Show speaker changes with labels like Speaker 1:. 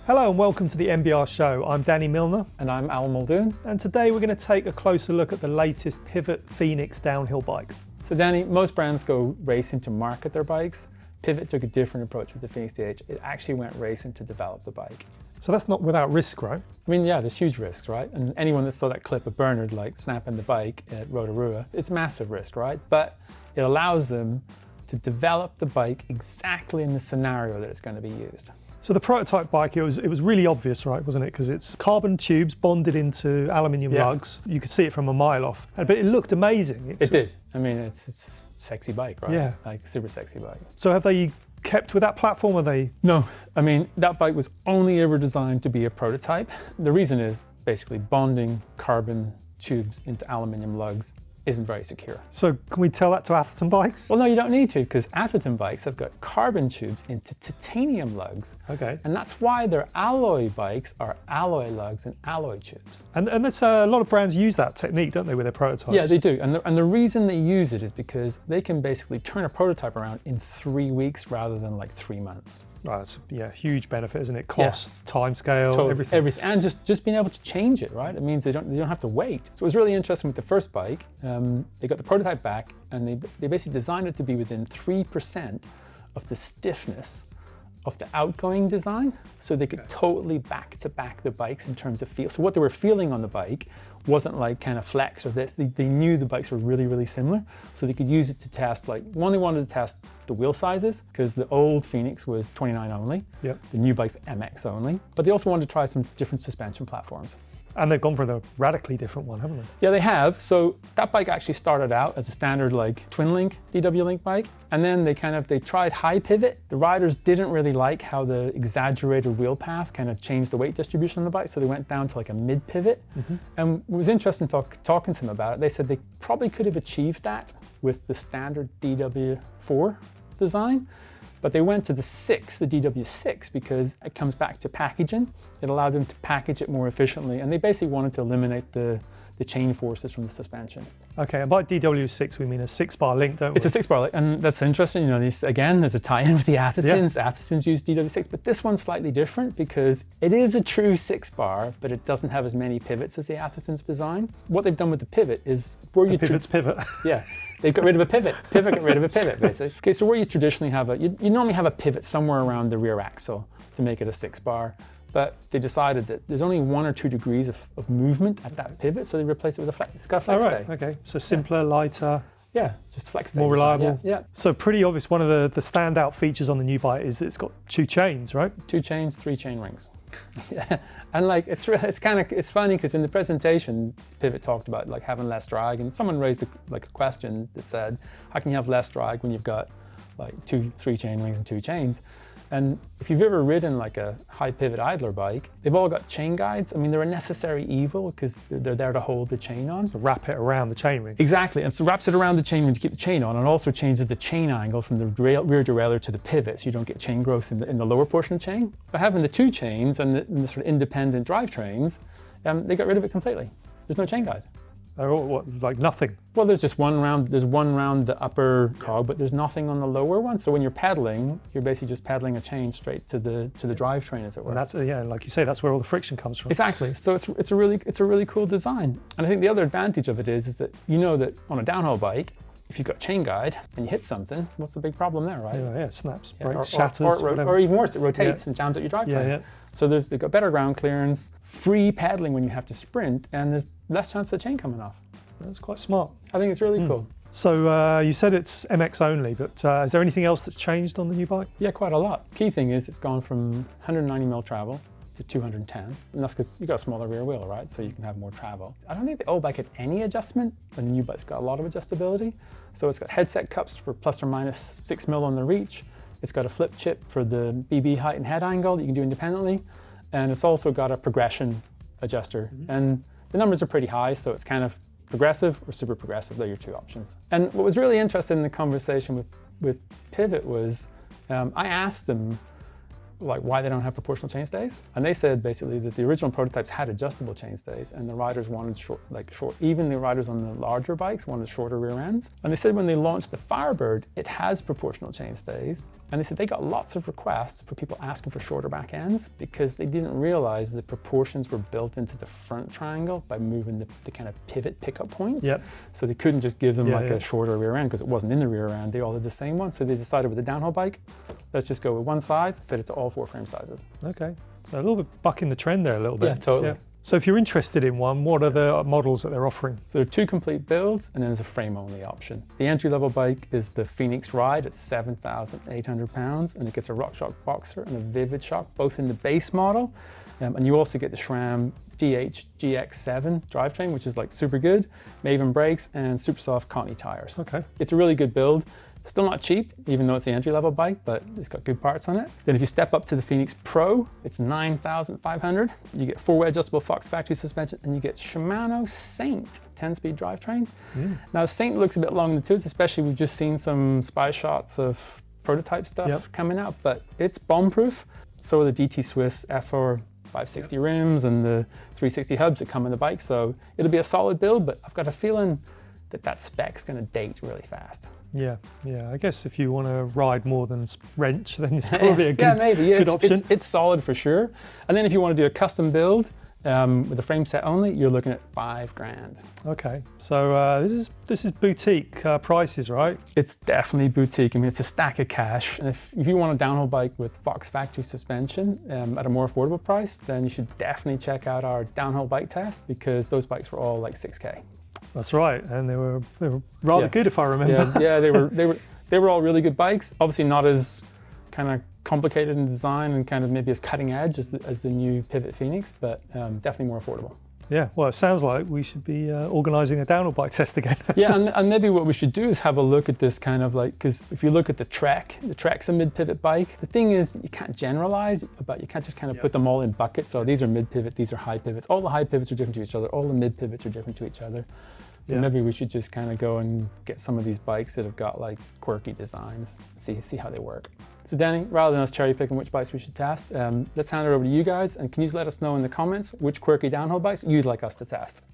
Speaker 1: Hello and welcome to the MBR show. I'm Danny Milner.
Speaker 2: And I'm Al Muldoon.
Speaker 1: And today we're going to take a closer look at the latest Pivot Phoenix downhill bike.
Speaker 2: So Danny, most brands go racing to market their bikes. Pivot took a different approach with the Phoenix DH. It actually went racing to develop the bike.
Speaker 1: So that's not without risk, right?
Speaker 2: I mean, yeah, there's huge risks, right? And anyone that saw that clip of Bernard snapping the bike at Rotorua, it's massive risk, right? But it allows them to develop the bike exactly in the scenario that it's going to be used.
Speaker 1: So the prototype bike, it was really obvious, right, wasn't it? Because it's carbon tubes bonded into aluminium lugs. You could see it from a mile off, but it looked amazing.
Speaker 2: It did. I mean, it's a sexy bike, right?
Speaker 1: Yeah.
Speaker 2: Like super sexy bike.
Speaker 1: So have they kept with that platform, or they?
Speaker 2: No, I mean, that bike was only ever designed to be a prototype. The reason is basically bonding carbon tubes into aluminium lugs isn't very secure.
Speaker 1: So can we tell that to Atherton bikes?
Speaker 2: Well, no, you don't need to, because Atherton bikes have got carbon tubes into titanium lugs.
Speaker 1: Okay.
Speaker 2: And that's why their alloy bikes are alloy lugs and alloy tubes.
Speaker 1: And that's a lot of brands use that technique, don't they, with their prototypes?
Speaker 2: Yeah, they do. And the reason they use it is because they can basically turn a prototype around in 3 weeks rather than like 3 months.
Speaker 1: Right, that's a huge benefit, isn't it? Costs, time scale, everything.
Speaker 2: And just being able to change it, right? It means they don't have to wait. So it was really interesting with the first bike. They got the prototype back, and they basically designed it to be within 3% of the stiffness of the outgoing design, so they could totally back-to-back the bikes in terms of feel. So what they were feeling on the bike wasn't like kind of flex or this. They knew the bikes were really, really similar, so they could use it to test, like, one, they wanted to test the wheel sizes, because the old Phoenix was 29 only, the new bike's MX only, but they also wanted to try some different suspension platforms.
Speaker 1: And they've gone for the radically different one, haven't they?
Speaker 2: Yeah, they have. So that bike actually started out as a standard like twin link, DW link bike. And then they tried high pivot. The riders didn't really like how the exaggerated wheel path kind of changed the weight distribution on the bike. So they went down to like a mid pivot. And it was interesting talking to them about it. They said they probably could have achieved that with the standard DW4 design. But they went to the DW6, because it comes back to packaging. It allowed them to package it more efficiently, and they basically wanted to eliminate the chain forces from the suspension.
Speaker 1: Okay, and by DW6 we mean a 6-bar link, don't we?
Speaker 2: It's a 6-bar link, and that's interesting. You know, again, there's a tie-in with the Athertons. Athertons use DW6, but this one's slightly different because it is a true 6-bar, but it doesn't have as many pivots as the Athertons design. What they've done with the pivot is where you
Speaker 1: pivot's pivot.
Speaker 2: Yeah. They've got rid of a pivot. Pivot got rid of a pivot, basically. Okay, so where you traditionally have you normally have a pivot somewhere around the rear axle to make it a 6-bar, but they decided that there's only 1 or 2 degrees of movement at that pivot, so they replaced it with a flex. It's got a flex stay.
Speaker 1: Okay, so simpler, lighter.
Speaker 2: Yeah, just flex stay.
Speaker 1: More reliable.
Speaker 2: Yeah.
Speaker 1: So pretty obvious, one of the standout features on the new bike is that it's got 2 chains, right?
Speaker 2: 2 chains, 3 chain rings. Yeah, and like it's funny because in the presentation, Pivot talked about like having less drag, and someone raised a question that said, how can you have less drag when you've got like 3 chain rings and 2 chains? And if you've ever ridden like a high pivot idler bike, they've all got chain guides. I mean, they're a necessary evil because they're there to hold the chain on.
Speaker 1: So wrap it around the chain ring.
Speaker 2: Exactly, and so wraps it around the chain ring to keep the chain on, and also changes the chain angle from the rear derailleur to the pivot, so you don't get chain growth in the lower portion of the chain. By having the 2 chains and the sort of independent drivetrains, they got rid of it completely. There's no chain guide.
Speaker 1: What, like nothing?
Speaker 2: Well, there's just one round the upper cog, but there's nothing on the lower one. So when you're pedaling, you're basically just pedaling a chain straight to the drivetrain, as it were.
Speaker 1: And that's like you say, that's where all the friction comes from.
Speaker 2: Exactly. So it's a really cool design. And I think the other advantage of it is that you know that on a downhill bike, if you've got chain guide and you hit something, what's the big problem there, right?
Speaker 1: Yeah, it snaps, breaks, shatters,
Speaker 2: or even worse, it rotates and jams out your drivetrain.
Speaker 1: Yeah.
Speaker 2: So they've got better ground clearance, free pedaling when you have to sprint, and there's less chance of the chain coming off.
Speaker 1: That's quite smart.
Speaker 2: I think it's really cool.
Speaker 1: So you said it's MX only, but is there anything else that's changed on the new bike?
Speaker 2: Yeah, quite a lot. Key thing is it's gone from 190mm travel to 210, and that's because you've got a smaller rear wheel, right? So you can have more travel. I don't think the old bike had any adjustment, and the new bike's got a lot of adjustability. So it's got headset cups for plus or minus 6mm on the reach. It's got a flip chip for the BB height and head angle that you can do independently. And it's also got a progression adjuster. And the numbers are pretty high, so it's kind of progressive or super progressive. They're your 2 options. And what was really interesting in the conversation with Pivot was, I asked them, like why they don't have proportional chainstays. And they said basically that the original prototypes had adjustable chainstays, and the riders wanted short, even the riders on the larger bikes wanted shorter rear ends. And they said when they launched the Firebird, it has proportional chainstays. And they said they got lots of requests for people asking for shorter back ends because they didn't realize the proportions were built into the front triangle by moving the kind of pivot pickup points.
Speaker 1: Yep.
Speaker 2: So they couldn't just give them a shorter rear end because it wasn't in the rear end. They all had the same one. So they decided with the downhill bike, let's just go with one size, fit it to all 4 frame sizes.
Speaker 1: Okay, so a little bit bucking the trend there a little bit.
Speaker 2: Yeah, totally. Yeah.
Speaker 1: So if you're interested in one, what are the models that they're offering?
Speaker 2: So there are 2 complete builds, and then there's a frame-only option. The entry-level bike is the Phoenix Ride at 7,800 pounds, and it gets a RockShox Boxer and a Vivid Shock, both in the base model. And you also get the SRAM GX7 drivetrain, which is like super good, Maven brakes, and super soft Conti tires.
Speaker 1: Okay.
Speaker 2: It's a really good build. Still not cheap, even though it's the entry-level bike, but it's got good parts on it. Then if you step up to the Phoenix Pro, it's 9,500. You get 4-way adjustable Fox factory suspension, and you get Shimano Saint 10-speed drivetrain. Now, Saint looks a bit long in the tooth, especially we've just seen some spy shots of prototype stuff coming out, but it's bomb-proof. So are the DT Swiss FR 560 rims and the 360 hubs that come in the bike, so it'll be a solid build, but I've got a feeling that spec's going to date really fast.
Speaker 1: Yeah. I guess if you want to ride more than wrench, then it's probably a good, good option.
Speaker 2: It's solid for sure. And then if you want to do a custom build with a frame set only, you're looking at $5,000.
Speaker 1: Okay, so this is boutique prices, right? It's
Speaker 2: definitely boutique. I mean, it's a stack of cash. And if you want a downhill bike with Fox factory suspension at a more affordable price, then you should definitely check out our downhill bike test because those bikes were all like 6K.
Speaker 1: That's right, and they were rather good if I remember.
Speaker 2: Yeah, they were all really good bikes. Obviously not as kind of complicated in design and kind of maybe as cutting edge as the new Pivot Phoenix, but definitely more affordable.
Speaker 1: Yeah, well, it sounds like we should be organising a downhill bike test again.
Speaker 2: Yeah, and maybe what we should do is have a look at this kind of like, because if you look at the Trek's a mid-pivot bike. The thing is, you can't generalize, but you can't just kind of put them all in buckets. So these are mid-pivot, these are high pivots. All the high pivots are different to each other. All the mid-pivots are different to each other. So maybe we should just kind of go and get some of these bikes that have got like quirky designs, see how they work. So Danny, rather than us cherry picking which bikes we should test, let's hand it over to you guys, and can you let us know in the comments which quirky downhill bikes you'd like us to test?